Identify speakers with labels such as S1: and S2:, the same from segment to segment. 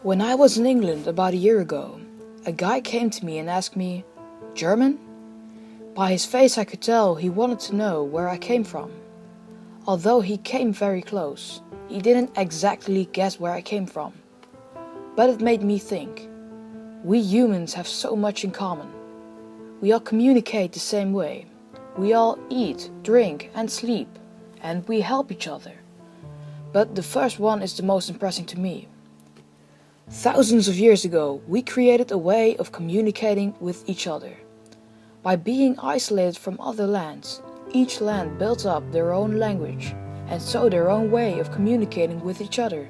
S1: When I was in England about a year ago, a guy came to me and asked me, "German?" By his face I could tell he wanted to know where I came from. Although he came very close, he didn't exactly guess where I came from. But it made me think. We humans have so much in common. We all communicate the same way. We all eat, drink and sleep, and we help each other. But the first one is the most impressive to me. Thousands of years ago, we created a way of communicating with each other. By being isolated from other lands, each land built up their own language, and so their own way of communicating with each other.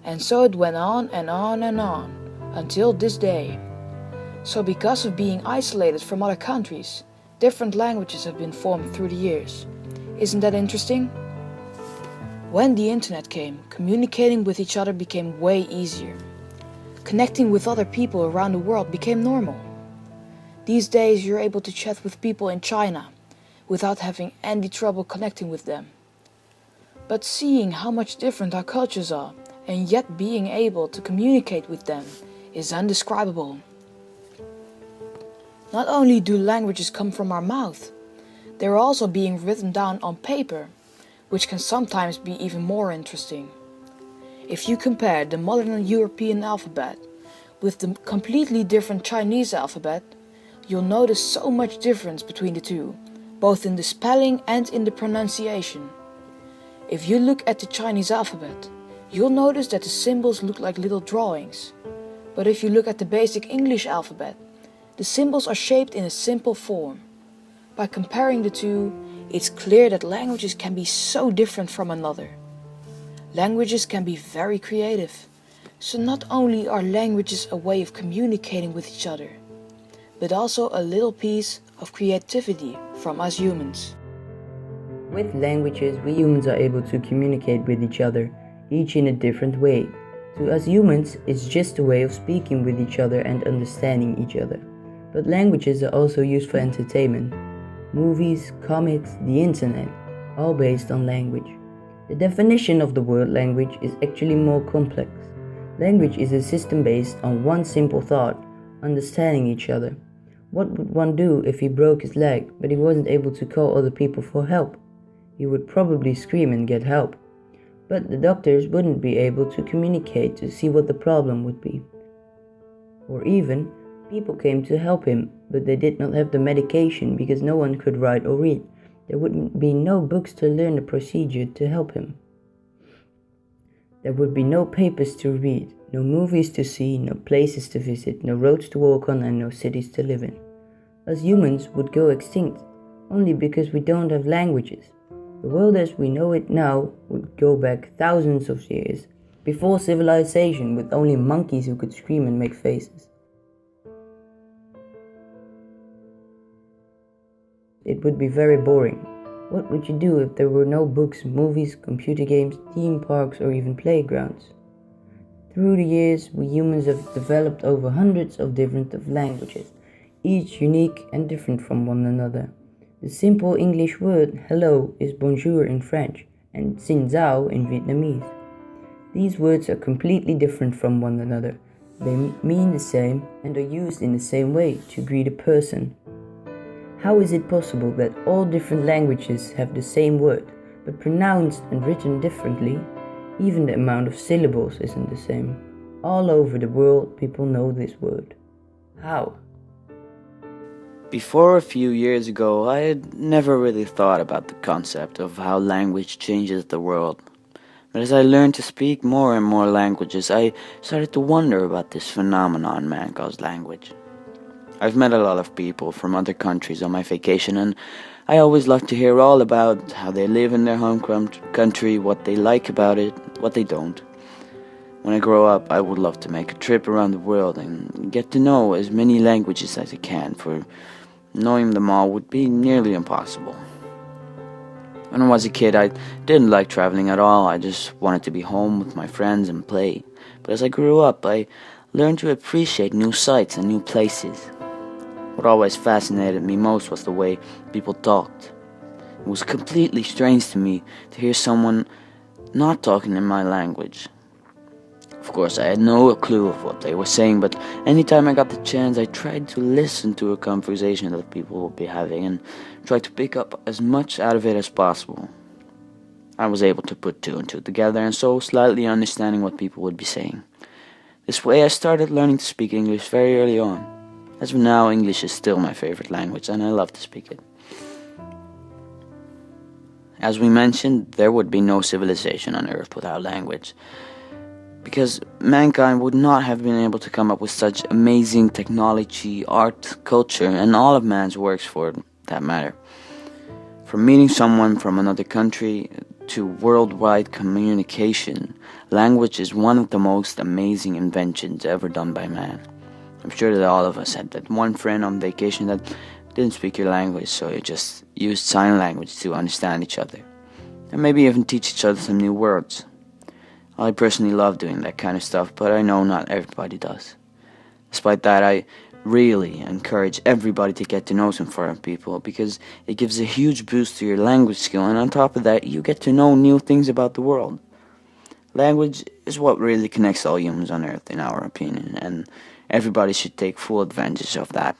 S1: And so it went on and on and on, until this day. So because of being isolated from other countries, different languages have been formed through the years. Isn't that interesting? When the internet came, communicating with each other became way easier. Connecting with other people around the world became normal. These days you're able to chat with people in China without having any trouble connecting with them. But seeing how much different our cultures are and yet being able to communicate with them is indescribable. Not only do languages come from our mouth, they're also being written down on paper, which can sometimes be even more interesting. If you compare the modern European alphabet with the completely different Chinese alphabet, you'll notice so much difference between the two, both in the spelling and in the pronunciation. If you look at the Chinese alphabet, you'll notice that the symbols look like little drawings. But if you look at the basic English alphabet, the symbols are shaped in a simple form. By comparing the two, it's clear that languages can be so different from another. Languages can be very creative. So not only are languages a way of communicating with each other, but also a little piece of creativity from us humans.
S2: With languages, we humans are able to communicate with each other, each in a different way. To us humans, it's just a way of speaking with each other and understanding each other. But languages are also used for entertainment. Movies, comics, the internet, all based on language. The definition of the word language is actually more complex. Language is a system based on one simple thought, understanding each other. What would one do if he broke his leg, but he wasn't able to call other people for help? He would probably scream and get help. But the doctors wouldn't be able to communicate to see what the problem would be. Or even, people came to help him, but they did not have the medication because no one could write or read. There would be no books to learn the procedure to help him. There would be no papers to read, no movies to see, no places to visit, no roads to walk on, and no cities to live in. Us humans would go extinct, only because we don't have languages. The world as we know it now would go back thousands of years, before civilization, with only monkeys who could scream and make faces. It would be very boring. What would you do if there were no books, movies, computer games, theme parks, or even playgrounds? Through the years, we humans have developed over hundreds of different languages, each unique and different from one another. The simple English word hello is bonjour in French and xin zhao in Vietnamese. These words are completely different from one another. They mean the same and are used in the same way to greet a person. How is it possible that all different languages have the same word, but pronounced and written differently? Even the amount of syllables isn't the same. All over the world, people know this word. How?
S3: Before a few years ago, I had never really thought about the concept of how language changes the world. But as I learned to speak more and more languages, I started to wonder about this phenomenon man calls language. I've met a lot of people from other countries on my vacation, and I always love to hear all about how they live in their home country, what they like about it, what they don't. When I grow up, I would love to make a trip around the world and get to know as many languages as I can, for knowing them all would be nearly impossible. When I was a kid, I didn't like traveling at all. I just wanted to be home with my friends and play. But as I grew up, I learned to appreciate new sights and new places. What always fascinated me most was the way people talked. It was completely strange to me to hear someone not talking in my language. Of course, I had no clue of what they were saying, but anytime I got the chance, I tried to listen to a conversation that people would be having and try to pick up as much out of it as possible. I was able to put two and two together and so slightly understanding what people would be saying. This way I started learning to speak English very early on. As of now, English is still my favorite language and I love to speak it. As we mentioned, there would be no civilization on Earth without language, because mankind would not have been able to come up with such amazing technology, art, culture, and all of man's works for that matter. From meeting someone from another country to worldwide communication, language is one of the most amazing inventions ever done by man. I'm sure that all of us had that one friend on vacation that didn't speak your language, so you just used sign language to understand each other, and maybe even teach each other some new words. I personally love doing that kind of stuff, but I know not everybody does. Despite that, I really encourage everybody to get to know some foreign people, because it gives a huge boost to your language skill, and on top of that, you get to know new things about the world. Language is what really connects all humans on Earth, in our opinion, and everybody should take full advantage of that.